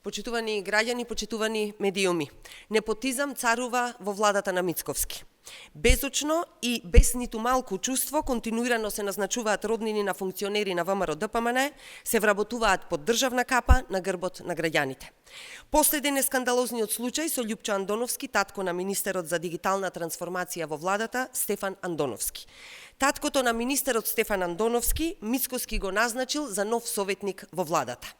Почитувани граѓани, почитувани медиуми, непотизам царува во владата на Мицковски. Безочно и без ниту малку чувство континуирано се назначуваат роднини на функционери на ВМРО ДПМН, се вработуваат под државна капа на грбот на граѓаните. Последен е скандалозниот случај со Љупчо Андоновски, татко на министерот за дигитална трансформација во владата Стефан Андоновски. Таткото на министерот Стефан Андоновски Мицковски го назначил за нов советник во владата.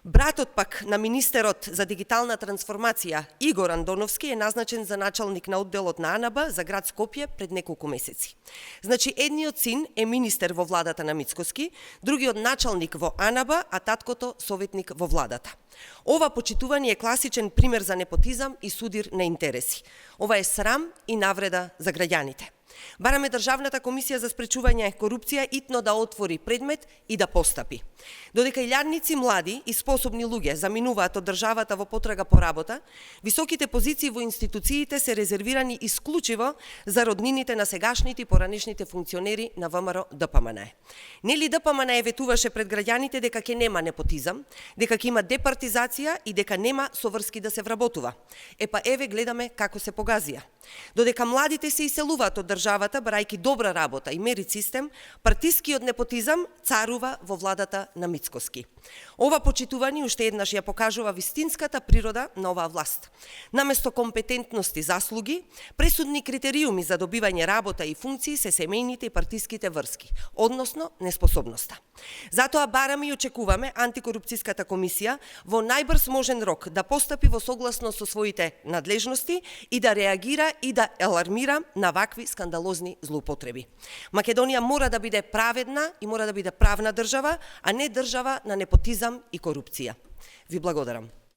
Братот пак на министерот за дигитална трансформација Игор Андоновски е назначен за началник на одделот на АНБ за град Скопје пред неколку месеци. Значи, едниот син е министер во владата на Мицковски, другиот началник во АНБ, а таткото советник во владата. Ова почитување е класичен пример за непотизам и судир на интереси. Ова е срам и навреда за граѓаните. Бараме Државната комисија за спречување корупција итно да отвори предмет и да постапи. Додека илјадници млади и способни луѓе заминуваат од државата во потрага по работа, високите позиции во институциите се резервирани исклучиво за роднините на сегашните и поранешните функционери на ВМРО ДПМН. Нели ДПМН ветуваше пред граѓаните дека ќе нема непотизам, дека ќе има департизација и дека нема соврски да се вработува. Епа еве гледаме како се погазија. Додека младите се иселуваат од државата барајќи добра работа и мерит систем, партискиот непотизам царува во владата на Мицковски. Ова почитување уште еднаш ја покажува вистинската природа на оваа власт. Наместо компетентности, заслуги, пресудни критериуми за добивање работа и функции се семејните и партиските врски, односно неспособноста. Затоа бараме и очекуваме антикорупцијската комисија во најбрз можен рок да постапи во согласно со своите надлежности и да реагира и да алармира на вакви скандалозни злоупотреби. Македонија мора да биде праведна и мора да биде правна држава, а не држава на непотизам и корупција. Ви благодарам.